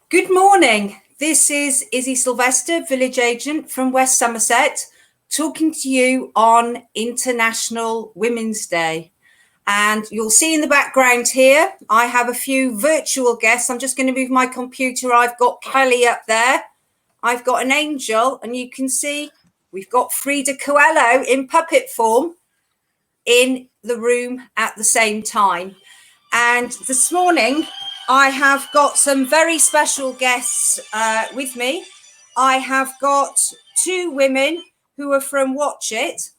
Good morning. This is Izzy Sylvester, village agent from West Somerset, talking to you on International Women's Day. And you'll see in the background here, I have a few virtual guests. I'm just going to move my computer. I've got Kelly up there. I've got an angel, and you can see we've got Frida Coelho in puppet form in the room at the same time. And this morning, I have got some very special guests with me. I have got two women who are from Watch It,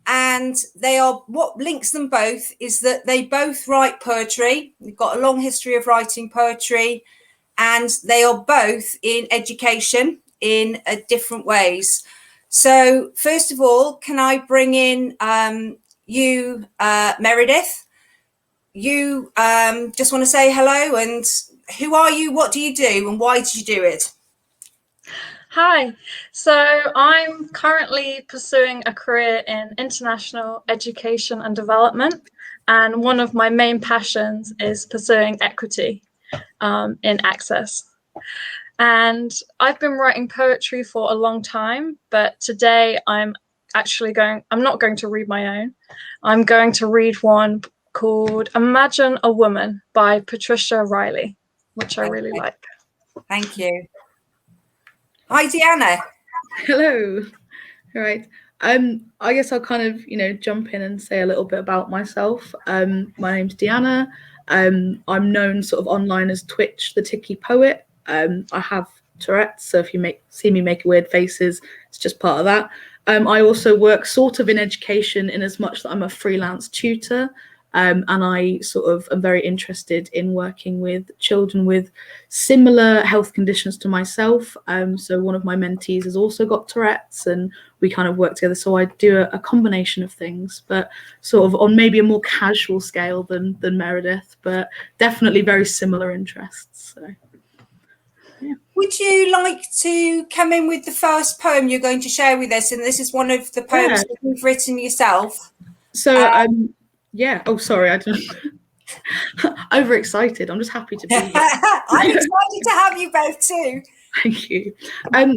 and they are, what links them both is that they both write poetry. They've got a long history of writing poetry, and they are both in education in different ways. So first of all, can I bring in you, Meredith? You just want to say hello, and who are you, what do you do, and why did you do it? Hi, so I'm currently pursuing a career in international education and development, and one of my main passions is pursuing equity in access. And I've been writing poetry for a long time, but today I'm not going to read my own. I'm going to read one called Imagine a Woman by Patricia Riley, which I really like. Thank you. Hi, Deanna. Hello. All right. I guess I'll kind of, jump in and say a little bit about myself. My name's Deanna. I'm known sort of online as Twitch, the Ticky Poet. I have Tourette's, so if you see me making weird faces, it's just part of that. I also work sort of in education in as much that I'm a freelance tutor. And I sort of am very interested in working with children with similar health conditions to myself. So one of my mentees has also got Tourette's, and we kind of work together. So I do a combination of things, but sort of on maybe a more casual scale than Meredith, but definitely very similar interests. So, yeah. Would you like to come in with the first poem you're going to share with us? And this is one of the poems that you've written yourself. So, yeah. Oh, sorry. I don't. Overexcited. I'm just happy to be here. I'm excited to have you both too. Thank you.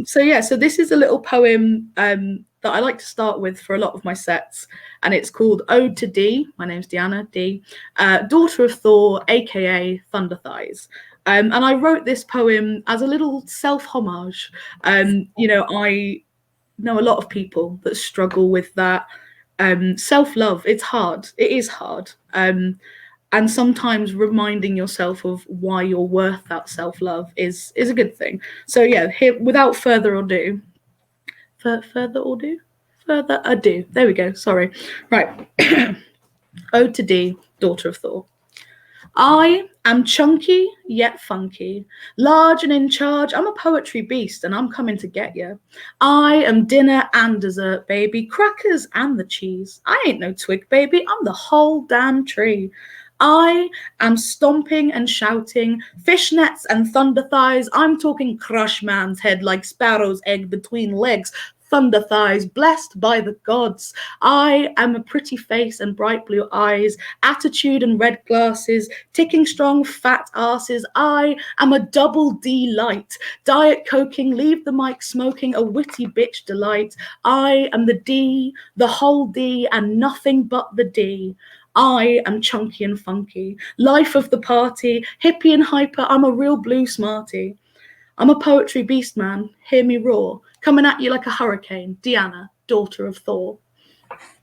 So this is a little poem that I like to start with for a lot of my sets, and it's called Ode to Dee. My name's Deanna, Dee, daughter of Thor, aka Thunder Thighs. And I wrote this poem as a little self-homage. I know a lot of people that struggle with that. Self-love, it's hard. It is hard. And sometimes reminding yourself of why you're worth that self-love is a good thing. So yeah, here, without further ado, further ado. There we go. Sorry. Right. Ode to Dee, daughter of Thor. I am chunky yet funky, large and in charge. I'm a poetry beast and I'm coming to get you. I am dinner and dessert, baby, crackers and the cheese. I ain't no twig, baby, I'm the whole damn tree. I am stomping and shouting, fishnets and thunder thighs. I'm talking crush man's head like sparrow's egg between legs. Thunder thighs, blessed by the gods. I am a pretty face and bright blue eyes, attitude and red glasses, ticking strong fat asses. I am a double D light, diet coking, leave the mic smoking, a witty bitch delight. I am the D, the whole D, and nothing but the D. I am chunky and funky, life of the party, hippie and hyper. I'm a real blue smarty. I'm a poetry beast, man. Hear me roar. Coming at you like a hurricane. Deanna, daughter of Thor.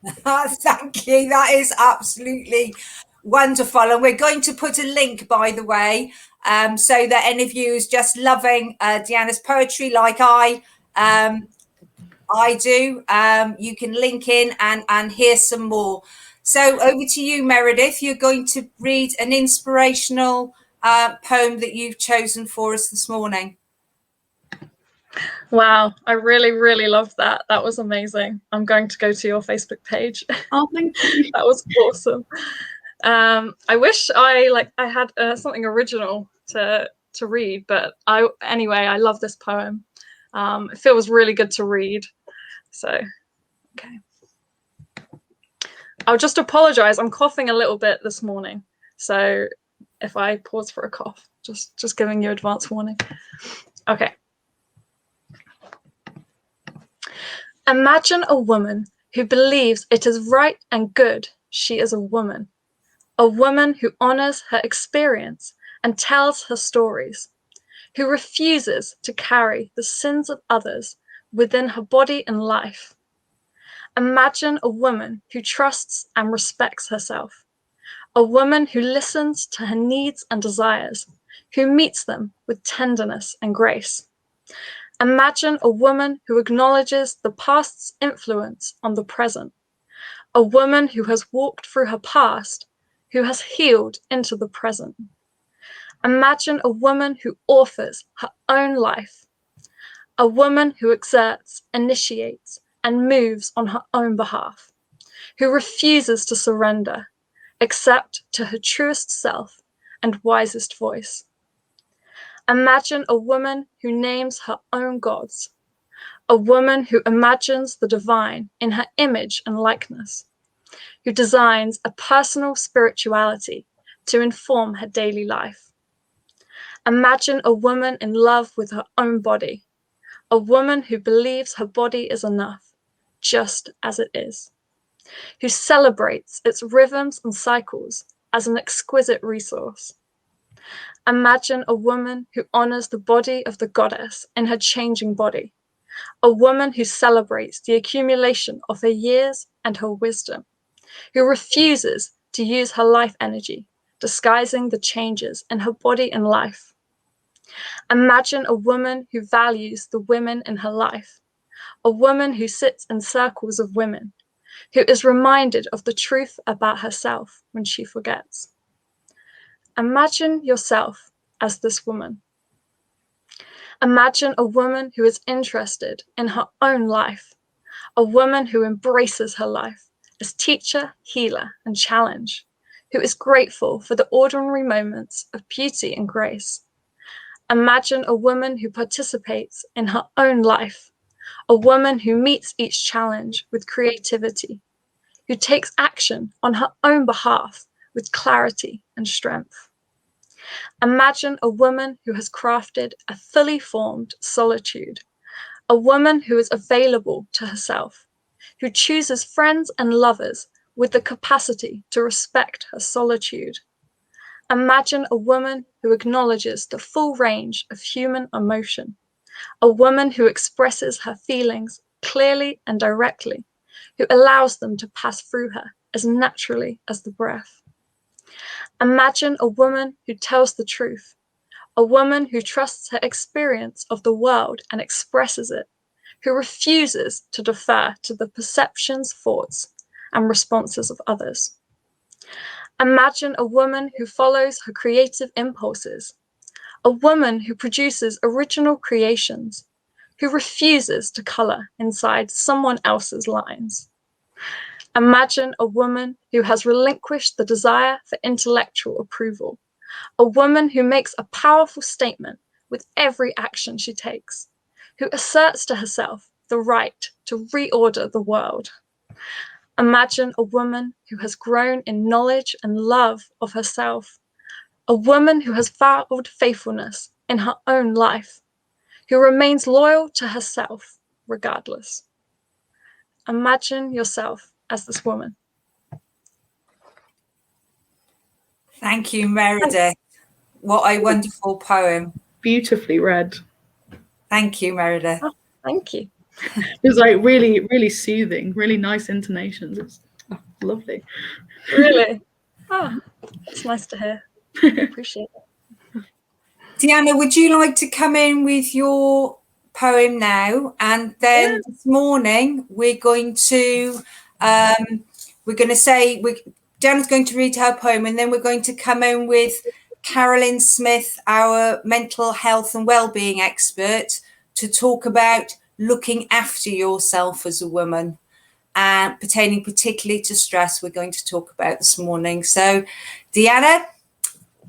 Thank you. That is absolutely wonderful. And we're going to put a link, by the way, so that any of you who's just loving Deanna's poetry like I do, you can link in and hear some more. So over to you, Meredith. You're going to read an inspirational poem that you've chosen for us this morning. Wow, I really, really loved that. That was amazing. I'm going to go to your Facebook page. Oh, thank you. That was awesome. I wish I had something original to read, but I love this poem. It feels really good to read. So, okay. I'll just apologize. I'm coughing a little bit this morning, so if I pause for a cough. Just giving you advance warning. Okay. Imagine a woman who believes it is right and good she is a woman who honors her experience and tells her stories, who refuses to carry the sins of others within her body and life. Imagine a woman who trusts and respects herself, a woman who listens to her needs and desires, who meets them with tenderness and grace. Imagine a woman who acknowledges the past's influence on the present, a woman who has walked through her past, who has healed into the present. Imagine a woman who authors her own life, a woman who exerts, initiates, and moves on her own behalf, who refuses to surrender, except to her truest self and wisest voice. Imagine a woman who names her own gods, a woman who imagines the divine in her image and likeness, who designs a personal spirituality to inform her daily life. Imagine a woman in love with her own body, a woman who believes her body is enough, just as it is, who celebrates its rhythms and cycles as an exquisite resource. Imagine a woman who honors the body of the goddess in her changing body, a woman who celebrates the accumulation of her years and her wisdom, who refuses to use her life energy, disguising the changes in her body and life. Imagine a woman who values the women in her life, a woman who sits in circles of women, who is reminded of the truth about herself when she forgets. Imagine yourself as this woman. Imagine a woman who is interested in her own life, a woman who embraces her life as teacher, healer, and challenge, who is grateful for the ordinary moments of beauty and grace. Imagine a woman who participates in her own life, a woman who meets each challenge with creativity, who takes action on her own behalf with clarity and strength. Imagine a woman who has crafted a fully formed solitude, a woman who is available to herself, who chooses friends and lovers with the capacity to respect her solitude. Imagine a woman who acknowledges the full range of human emotion, a woman who expresses her feelings clearly and directly, who allows them to pass through her as naturally as the breath. Imagine a woman who tells the truth, a woman who trusts her experience of the world and expresses it, who refuses to defer to the perceptions, thoughts, and responses of others. Imagine a woman who follows her creative impulses, a woman who produces original creations, who refuses to color inside someone else's lines. Imagine a woman who has relinquished the desire for intellectual approval, a woman who makes a powerful statement with every action she takes, who asserts to herself the right to reorder the world. Imagine a woman who has grown in knowledge and love of herself, a woman who has vowed faithfulness in her own life, who remains loyal to herself regardless. Imagine yourself as this woman. Thank you, Meredith. What a wonderful poem. Beautifully read. Thank you, Meredith. Oh, thank you. It was like really, really soothing, really nice intonations. It's lovely. Really? Oh, it's nice to hear. I appreciate it. Deanna, would you like to come in with your poem now? And then this morning we're going to say Deanna's going to read her poem, and then we're going to come in with Carolyn Smith, our mental health and wellbeing expert, to talk about looking after yourself as a woman, and pertaining particularly to stress we're going to talk about this morning. So Deanna,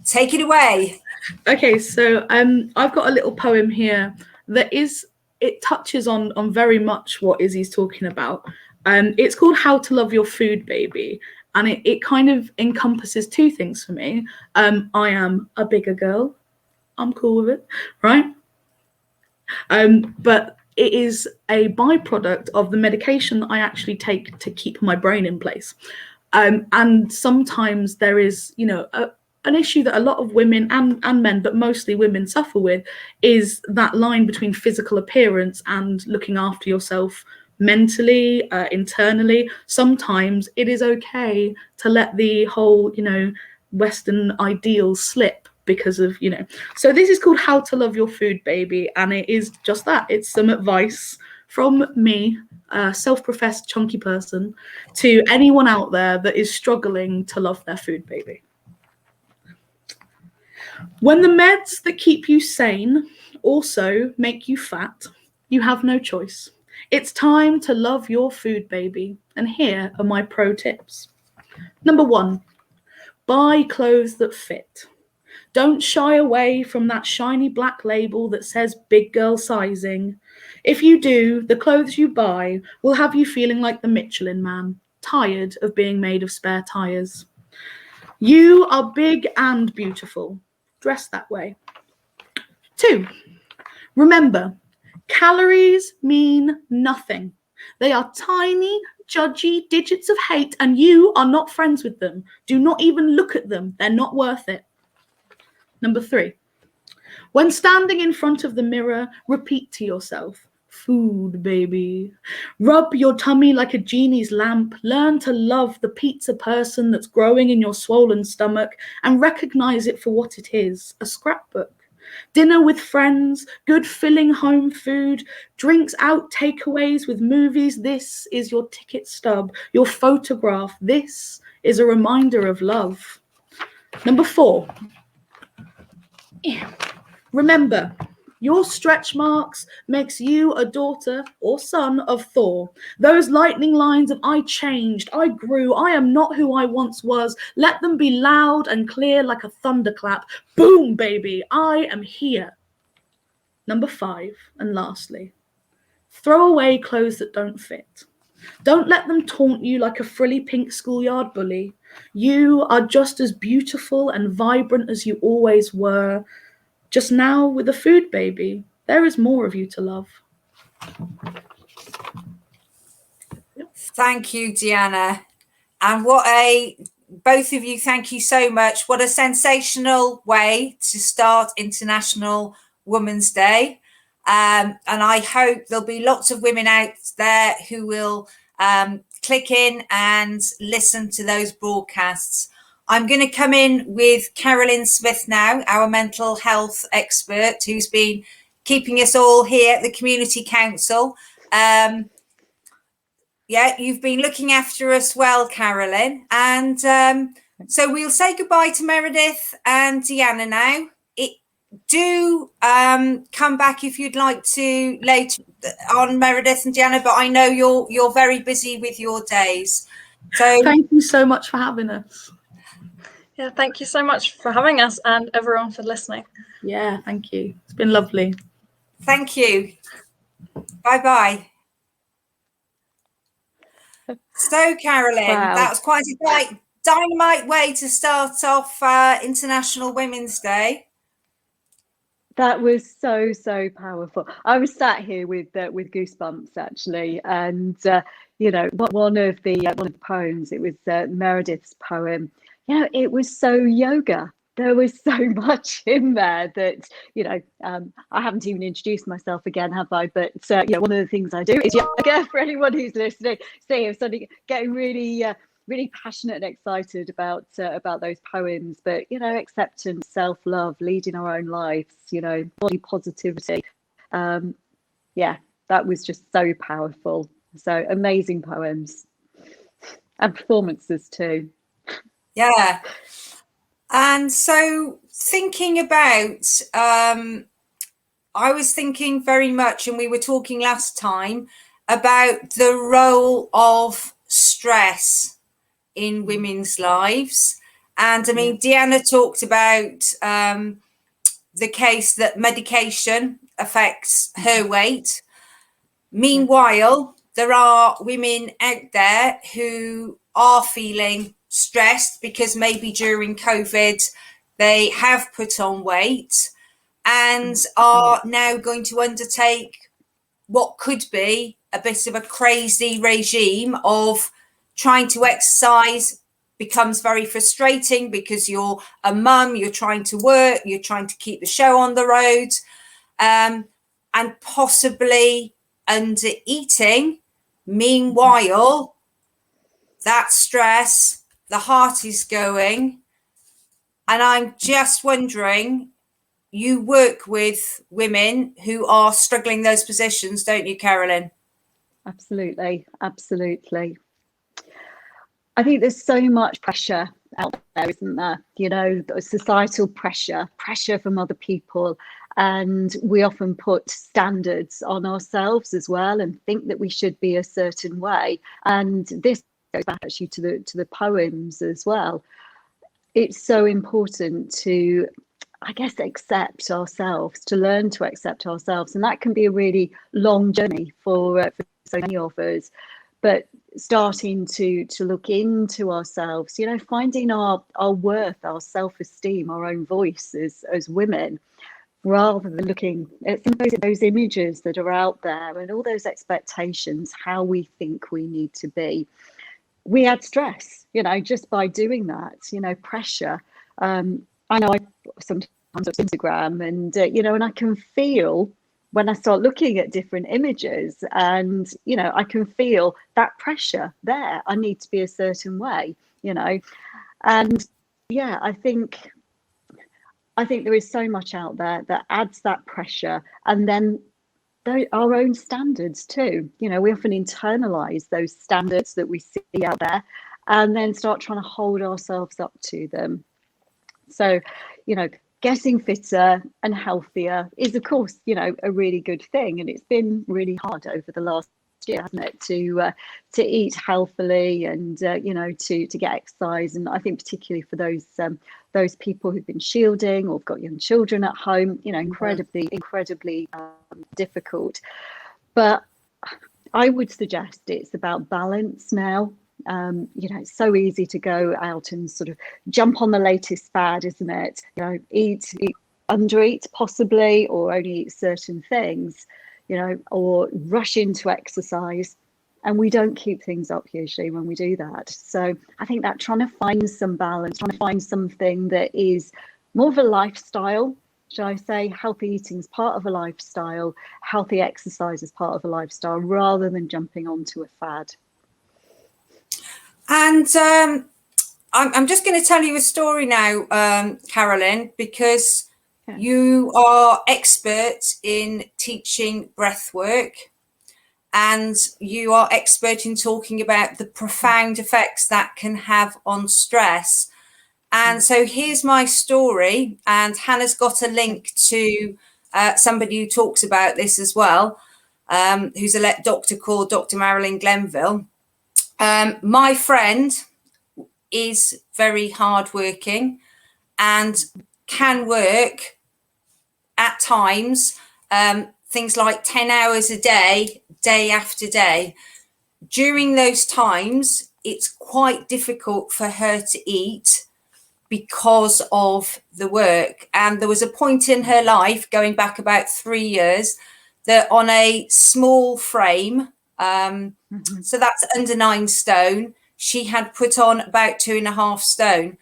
take it away. Okay, so I've got a little poem here that it touches on very much what Izzy's talking about. It's called How to Love Your Food Baby, And it kind of encompasses two things for me. I am a bigger girl. I'm cool with it, right? But it is a byproduct of the medication that I actually take to keep my brain in place. And sometimes there is, an issue that a lot of women and men, but mostly women, suffer with, is that line between physical appearance and looking after yourself mentally, internally. Sometimes it is okay to let the whole, Western ideals slip because of, So this is called How to Love Your Food Baby, and it is just that. It's some advice from me, a self-professed chunky person, to anyone out there that is struggling to love their food baby. When the meds that keep you sane also make you fat, you have no choice. It's time to love your food baby, and here are my pro tips. Number 1, buy clothes that fit. Don't shy away from that shiny black label that says big girl sizing. If you do, the clothes you buy will have you feeling like the Michelin Man, tired of being made of spare tires. You are big and beautiful. Dress that way. 2, remember, calories mean nothing. They are tiny, judgy digits of hate, and you are not friends with them. Do not even look at them. They're not worth it. Number 3, when standing in front of the mirror, repeat to yourself, food baby. Rub your tummy like a genie's lamp. Learn to love the pizza person that's growing in your swollen stomach and recognize it for what it is, a scrapbook. Dinner with friends, good filling home food, drinks out, takeaways with movies. This is your ticket stub, your photograph. This is a reminder of love. Number 4, remember, your stretch marks makes you a daughter or son of Thor. Those lightning lines of I changed, I grew, I am not who I once was. Let them be loud and clear like a thunderclap. Boom, baby, I am here. Number 5, and lastly, throw away clothes that don't fit. Don't let them taunt you like a frilly pink schoolyard bully. You are just as beautiful and vibrant as you always were. Just now with a food baby, there is more of you to love. Thank you, Deanna. And both of you, thank you so much. What a sensational way to start International Women's Day. And I hope there'll be lots of women out there who will click in and listen to those broadcasts. I'm going to come in with Carolyn Smith now, our mental health expert, who's been keeping us all here at the Community Council. You've been looking after us well, Carolyn. And so we'll say goodbye to Meredith and Deanna now. Do come back if you'd like to later on, Meredith and Deanna, but I know you're very busy with your days. So thank you so much for having us. Yeah, thank you so much for having us and everyone for listening. Yeah, thank you. It's been lovely. Thank you. Bye-bye. So, Carolyn, Wow. That was quite a dynamite way to start off International Women's Day. That was so powerful. I was sat here with goosebumps actually, and one of the poems. It was Meredith's poem. It was so yoga. There was so much in there that I haven't even introduced myself again, have I? But one of the things I do is yoga. For anyone who's listening, I'm suddenly getting really passionate and excited about those poems. But acceptance, self-love, leading our own lives, body positivity. That was just so powerful. So amazing poems and performances too. Yeah. And so thinking about, I was thinking very much, and we were talking last time about the role of stress in women's lives. And I mean, Deanna talked about the case that medication affects her weight. Meanwhile, there are women out there who are feeling stressed because maybe during COVID they have put on weight and are now going to undertake what could be a bit of a crazy regime of trying to exercise. Becomes very frustrating because you're a mum, you're trying to work, you're trying to keep the show on the road, and possibly under eating. Meanwhile, that stress, the heart is going. And I'm just wondering, you work with women who are struggling those positions, don't you, Carolyn? Absolutely, absolutely. I think there's so much pressure out there, isn't there? You know, societal pressure from other people. And we often put standards on ourselves as well and think that we should be a certain way. And this goes back actually to the poems as well. It's so important to, I guess, accept ourselves, to learn to accept ourselves. And that can be a really long journey for so many of us. But starting to look into ourselves, you know, finding our worth, our self-esteem, our own voice as women, rather than looking at those images that are out there and all those expectations, how we think we need to be. We add stress, you know, just by doing that, you know, pressure. I know I sometimes on Instagram and, you know, and I can feel when I start looking at different images and, you know, I can feel that pressure there. I need to be a certain way, you know, and yeah, I think there is so much out there that adds that pressure, and then our own standards too. You know, we often internalize those standards that we see out there and then start trying to hold ourselves up to them. So, you know, getting fitter and healthier is, of course, you know, a really good thing. And it's been really hard over the last year, hasn't it, to eat healthily and, you know, to get exercise. And I think particularly for those people who've been shielding or have got young children at home, you know, incredibly difficult. But I would suggest it's about balance now. You know, it's so easy to go out and sort of jump on the latest fad, isn't it? You know, eat, undereat possibly, or only eat certain things, you know, or rush into exercise. And we don't keep things up usually when we do that. So I think that trying to find some balance, trying to find something that is more of a lifestyle, shall I say, healthy eating is part of a lifestyle, healthy exercise is part of a lifestyle, rather than jumping onto a fad. And I'm just going to tell you a story now, Carolyn, because you are expert in teaching breath work and you are expert in talking about the profound effects that can have on stress. And so here's my story, and Hannah's got a link to somebody who talks about this as well, who's a doctor called Dr. Marilyn Glenville. My friend is very hardworking and can work at times, things like 10 hours a day, day after day. During those times, it's quite difficult for her to eat because of the work. And there was a point in her life, going back about 3 years, that on a small frame, so that's under 9 stone, she had put on about 2.5 stone,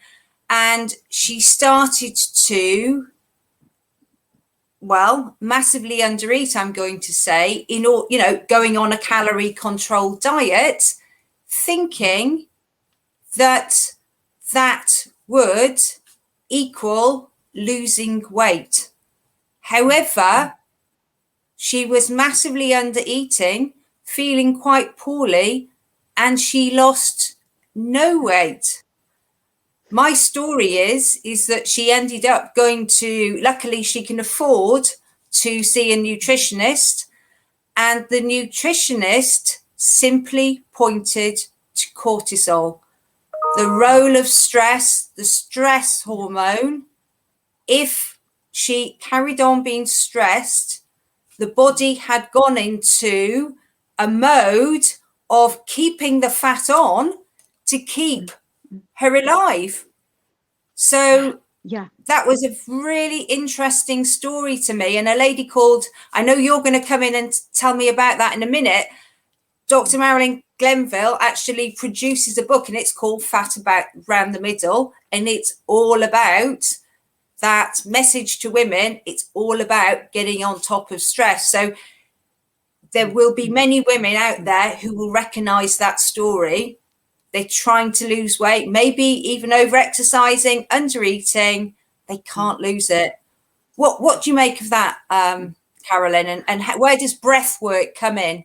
and she started to, well, massively undereat, I'm going to say, in all, you know, going on a calorie controlled diet, thinking that that would equal losing weight. However, she was massively under eating, feeling quite poorly, and she lost no weight. My story is that she ended up going to, luckily she can afford to see a nutritionist, and the nutritionist simply pointed to cortisol, the role of stress, the stress hormone. If she carried on being stressed, the body had gone into a mode of keeping the fat on to keep her alive. So Yeah. that was a really interesting story to me. And a lady called, I know you're going to come in and tell me about that in a minute. Dr. Marilyn Glenville actually produces a book, and it's called Fat About Round the Middle. And it's all about that message to women. It's all about getting on top of stress. So there will be many women out there who will recognize that story. They're trying to lose weight, maybe even over exercising, under eating. They can't lose it. What do you make of that, Carolyn? And where does breath work come in?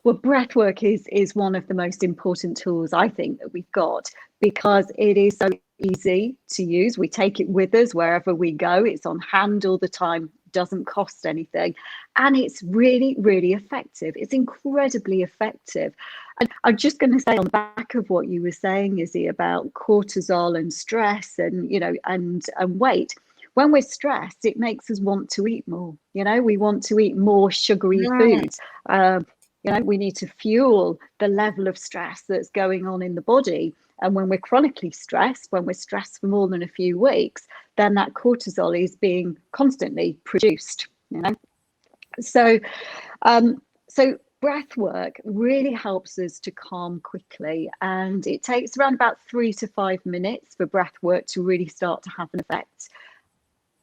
Well, breath work is one of the most important tools, I think, that we've got, because it is so easy to use. We take it with us wherever we go. It's on hand all the time, doesn't cost anything. And it's really, really effective. It's incredibly effective. And I'm just going to say on the back of what you were saying, Izzy, about cortisol and stress and, you know, and weight. When we're stressed, it makes us want to eat more. You know, we want to eat more sugary foods. You know, we need to fuel the level of stress that's going on in the body. And when we're chronically stressed, when we're stressed for more than a few weeks, then that cortisol is being constantly produced, you know. So, so breath work really helps us to calm quickly. And it takes around about 3 to 5 minutes for breath work to really start to have an effect.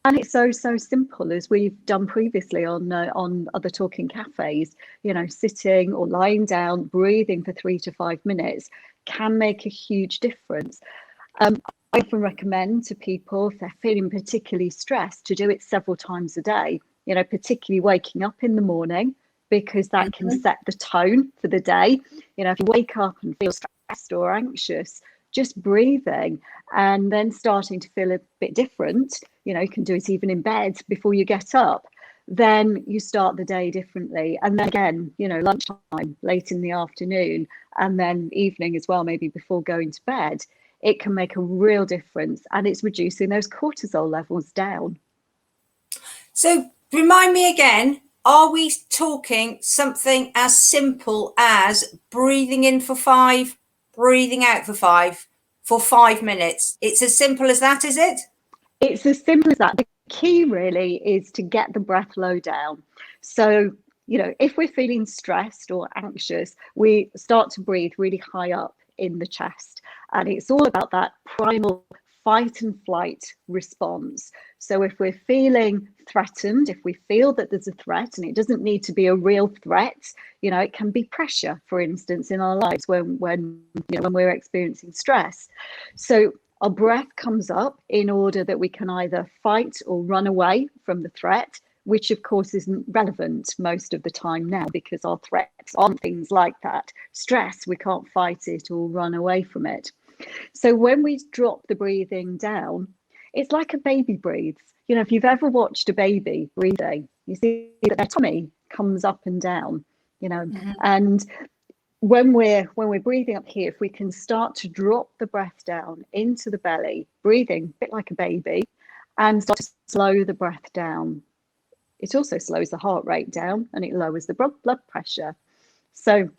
And it's so simple, as we've done previously on other talking cafes. You know, sitting or lying down, breathing for 3 to 5 minutes can make a huge difference. I often recommend to people, if they're feeling particularly stressed, to do it several times a day. You know, particularly waking up in the morning, because that can set the tone for the day. You know, if you wake up and feel stressed or anxious, just breathing and then starting to feel a bit different, you know, you can do it even in bed before you get up, then you start the day differently. And then again, you know, lunchtime, late in the afternoon, and then evening as well, maybe before going to bed, it can make a real difference, and it's reducing those cortisol levels down. So remind me again, are we talking something as simple as breathing in for 5, breathing out for 5 minutes? It's as simple as that, is it? It's as simple as that. The key really is to get the breath low down. So, you know, if we're feeling stressed or anxious, we start to breathe really high up in the chest. And it's all about that primal fight and flight response. So if we're feeling threatened, if we feel that there's a threat, and it doesn't need to be a real threat, you know, it can be pressure, for instance, in our lives when we're experiencing stress. So our breath comes up in order that we can either fight or run away from the threat, which of course isn't relevant most of the time now, because our threats aren't things like that. Stress, we can't fight it or run away from it. So when we drop the breathing down, it's like a baby breathes. You know, if you've ever watched a baby breathing, you see that their tummy comes up and down, you know, and when we're breathing up here, if we can start to drop the breath down into the belly, breathing a bit like a baby, and start to slow the breath down, it also slows the heart rate down and it lowers the blood pressure. So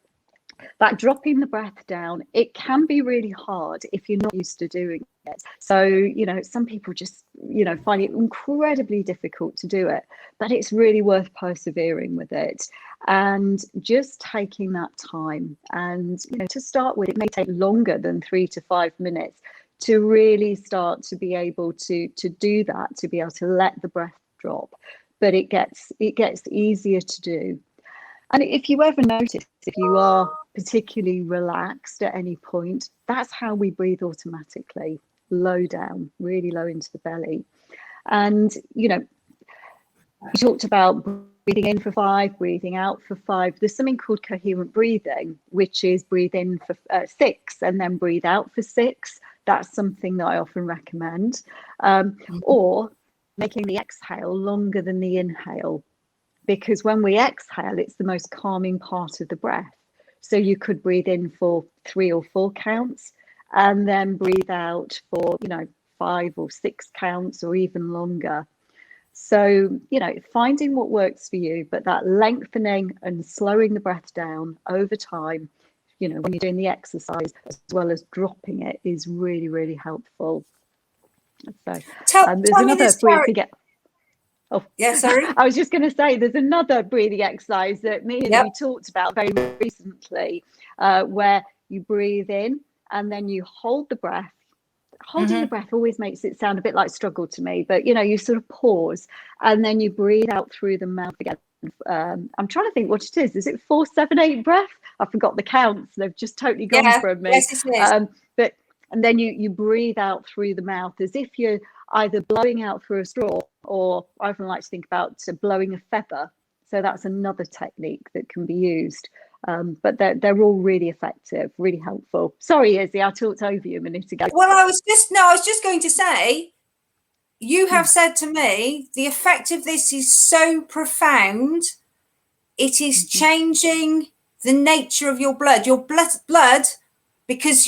that dropping the breath down, it can be really hard if you're not used to doing it. So, you know, some people just, you know, find it incredibly difficult to do it, but it's really worth persevering with it and just taking that time. And, you know, to start with, it may take longer than 3 to 5 minutes to really start to be able to do that, to be able to let the breath drop. But it gets easier to do. And if you ever notice, if you are particularly relaxed at any point, that's how we breathe automatically, low down, really low into the belly. And, you know, you talked about breathing in for 5, breathing out for 5. There's something called coherent breathing, which is breathe in for 6 and then breathe out for 6. That's something that I often recommend. Or making the exhale longer than the inhale. Because when we exhale, it's the most calming part of the breath. So you could breathe in for 3 or 4 counts and then breathe out for, you know, 5 or 6 counts or even longer. So, you know, finding what works for you, but that lengthening and slowing the breath down over time you know, when you're doing the exercise, as well as dropping it, is really, really helpful. So Tell there's me another this, breathing. Oh, yeah, sorry. I was just going to say there's another breathing exercise that me and Yep. you talked about very recently, where you breathe in and then you hold the breath. Holding the breath always makes it sound a bit like struggle to me, but you know, you sort of pause and then you breathe out through the mouth again. I'm trying to think what it is. Is it 4, 7, 8 breath? I forgot the counts. They've just totally gone from me. Yes, it is. But and then you breathe out through the mouth as if you're either blowing out through a straw, or I often like to think about blowing a feather. So that's another technique that can be used. But they're all really effective, really helpful. Sorry, Izzy, I talked over you a minute ago. Well, I was just going to say, you have said to me, the effect of this is so profound. It is changing the nature of your blood. Your blood, because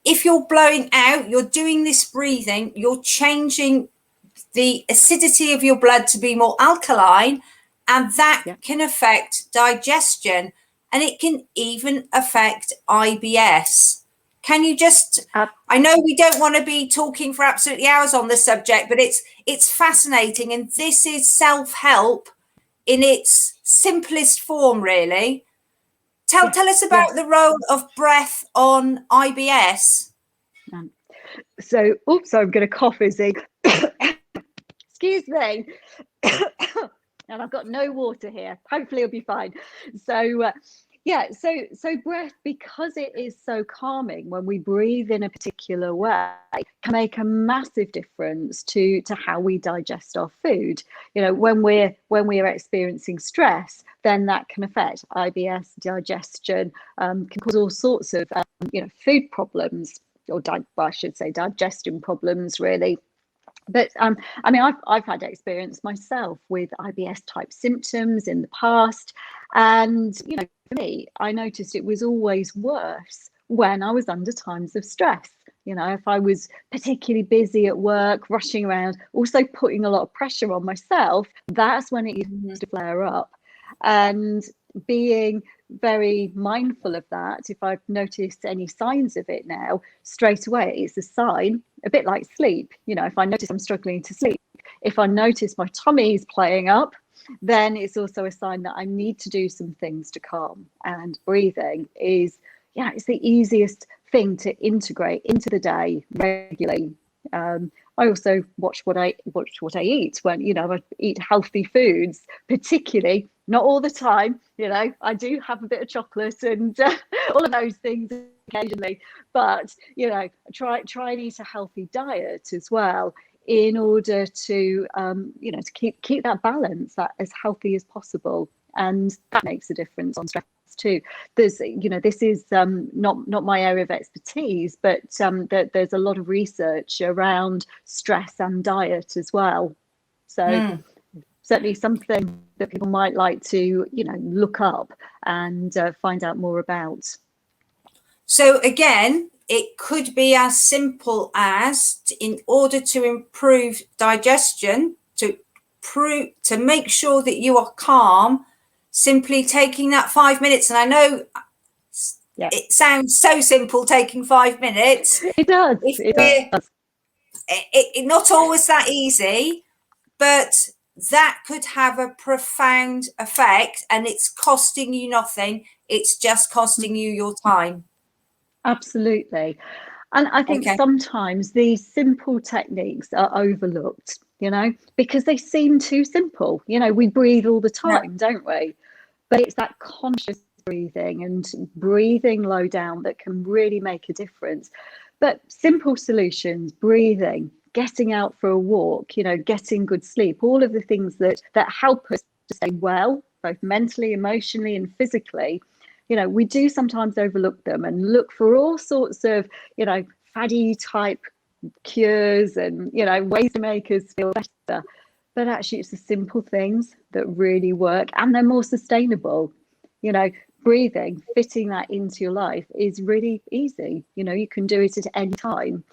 if you're blowing out, you're doing this breathing, you're changing the acidity of your blood to be more alkaline, and that can affect digestion, and it can even affect IBS. Can you just, I know we don't want to be talking for absolutely hours on this subject, but it's fascinating, and this is self-help in its simplest form, really. Tell us about the role of breath on IBS. So, oops, I'm going to cough, Izzy. Excuse me. And I've got no water here. Hopefully it'll be fine. So, so breath, because it is so calming when we breathe in a particular way, can make a massive difference to how we digest our food. You know, when we're experiencing stress, then that can affect IBS, digestion, can cause all sorts of food problems, or I should say digestion problems, really. But I mean, I've had experience myself with IBS type symptoms in the past, and you know, for me, I noticed it was always worse when I was under times of stress. You know, if I was particularly busy at work, rushing around, also putting a lot of pressure on myself, that's when it used to flare up. And being very mindful of that, if I've noticed any signs of it now, straight away it's a sign, a bit like sleep. You know, if I notice I'm struggling to sleep, if I notice my tummy is playing up, then it's also a sign that I need to do some things to calm. And breathing is, it's the easiest thing to integrate into the day regularly. I also watch what I eat. When, you know, I eat healthy foods, particularly, not all the time. You know, I do have a bit of chocolate and all of those things occasionally, but you know, try and eat a healthy diet as well, in order to to keep that balance, that as healthy as possible, and that makes a difference on stress too. There's, you know, this is not my area of expertise, but there's a lot of research around stress and diet as well. So certainly something that people might like to, you know, look up and find out more about. So again, it could be as simple as, in order to improve digestion, to make sure that you are calm, simply taking that 5 minutes. And I know it sounds so simple, taking 5 minutes. It does. It's not always that easy, but that could have a profound effect, and it's costing you nothing. It's just costing you your time. Absolutely. And I think sometimes these simple techniques are overlooked, you know, because they seem too simple. You know, we breathe all the time, don't we? But it's that conscious breathing and breathing low down that can really make a difference. But simple solutions, breathing, getting out for a walk, you know, getting good sleep, all of the things that help us to stay well, both mentally, emotionally, and physically. You know, we do sometimes overlook them and look for all sorts of, you know, faddy type cures and, you know, ways to make us feel better. But actually, it's the simple things that really work, and they're more sustainable. You know, breathing, fitting that into your life is really easy. You know, you can do it at any time.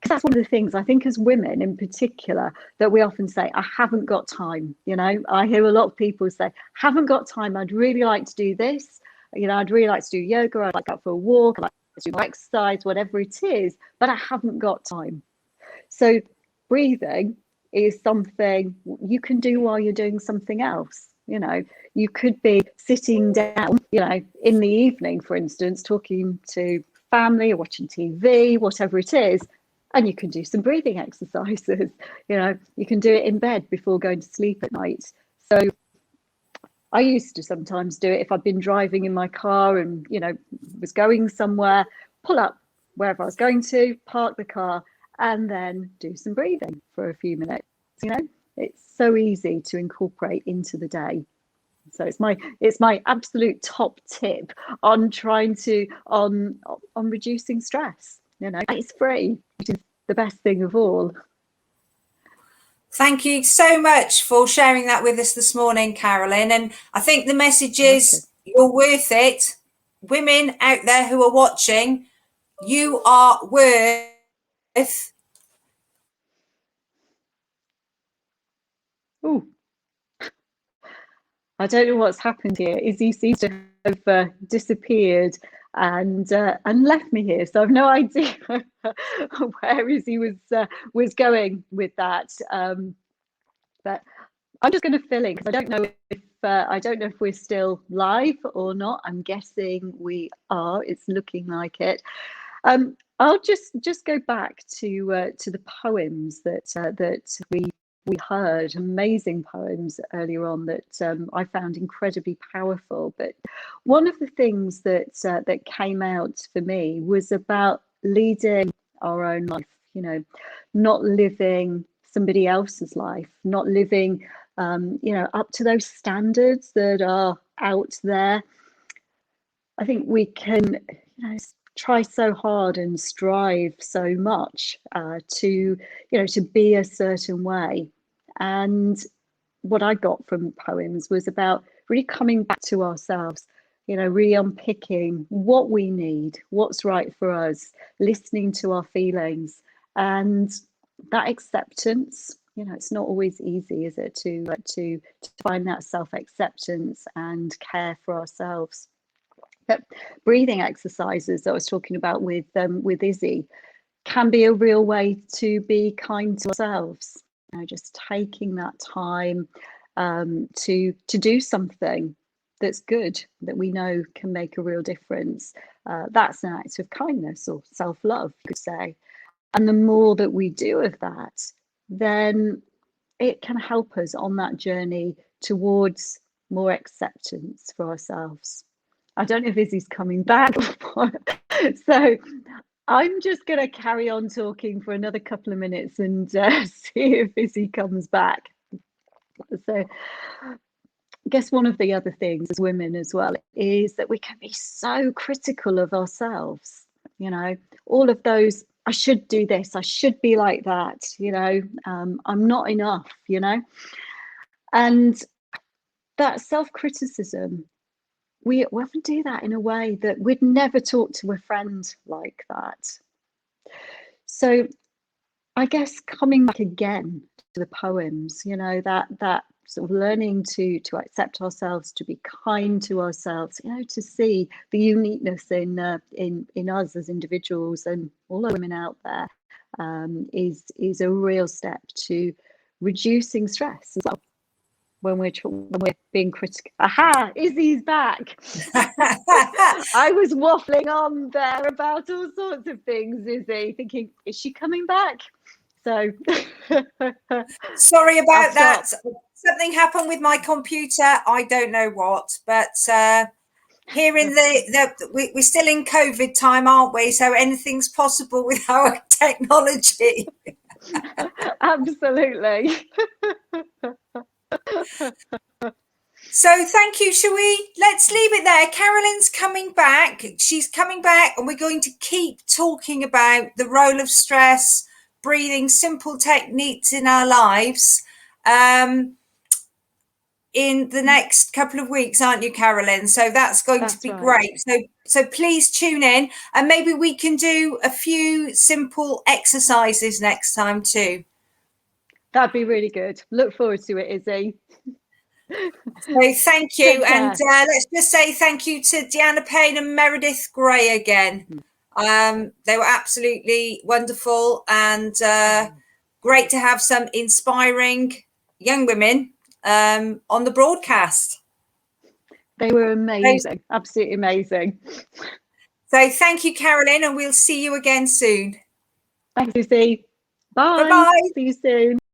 Because that's one of the things, I think, as women in particular, that we often say, I haven't got time. You know, I hear a lot of people say, haven't got time. I'd really like to do this, you know, I'd really like to do yoga, I'd like to go for a walk, I'd like to do more exercise, whatever it is, but I haven't got time. So breathing is something you can do while you're doing something else. You know, you could be sitting down, you know, in the evening, for instance, talking to family or watching TV, whatever it is, and you can do some breathing exercises. You know, you can do it in bed before going to sleep at night. So I used to sometimes do it if I'd been driving in my car and, you know, was going somewhere, pull up wherever I was going to, park the car, and then do some breathing for a few minutes. You know, it's so easy to incorporate into the day. So it's my absolute top tip on trying to on reducing stress. You know, it's free, which is the best thing of all. Thank you so much for sharing that with us this morning, Carolyn. And I think the message is you're worth it. Women out there who are watching, you are worth. Oh, I don't know what's happened here. Izzy seems to have disappeared and left me here. So I've no idea where Izzy was going with that. But I'm just going to fill in because I don't know if we're still live or not. I'm guessing we are. It's looking like it. I'll just go back to the poems that we heard, amazing poems earlier on that I found incredibly powerful. But one of the things that came out for me was about leading our own life. You know, not living somebody else's life, not living you know, up to those standards that are out there. I think we can, you know, try so hard and strive so much to, you know, to be a certain way. And what I got from poems was about really coming back to ourselves, you know, really unpicking what we need, what's right for us, listening to our feelings, and that acceptance. You know, it's not always easy, is it, to find that self-acceptance and care for ourselves. But breathing exercises that I was talking about with Izzy can be a real way to be kind to ourselves. You know, just taking that time to do something that's good, that we know can make a real difference. That's an act of kindness or self-love, you could say. And the more that we do of that, then it can help us on that journey towards more acceptance for ourselves. I don't know if Izzy's coming back. So I'm just going to carry on talking for another couple of minutes and see if Izzy comes back. So I guess one of the other things as women as well is that we can be so critical of ourselves. You know, all of those, I should do this, I should be like that, you know, I'm not enough, you know. And that self-criticism, we often do that in a way that we'd never talk to a friend like that. So I guess coming back again to the poems, you know, that sort of learning to accept ourselves, to be kind to ourselves, you know, to see the uniqueness in us as individuals and all the women out there is a real step to reducing stress as well. When we're being critical. Aha, Izzy's back. I was waffling on there about all sorts of things, Izzy, thinking, is she coming back? So sorry about that. Something happened with my computer. I don't know what, but here in we're still in COVID time, aren't we? So anything's possible with our technology. Absolutely. So thank you. Let's leave it there. Carolyn's coming back. She's coming back and we're going to keep talking about the role of stress, breathing, simple techniques in our lives in the next couple of weeks, aren't you, Carolyn? So that's going to be great. So please tune in and maybe we can do a few simple exercises next time too. That'd be really good. Look forward to it, Izzy. So thank you. Take And care. let's just say thank you to Deanna Payne and Meredith Gray again. They were absolutely wonderful and great to have some inspiring young women on the broadcast. They were amazing, absolutely amazing. So thank you, Carolyn, and we'll see you again soon. Thanks, Lucy. Bye. Bye-bye. See you soon.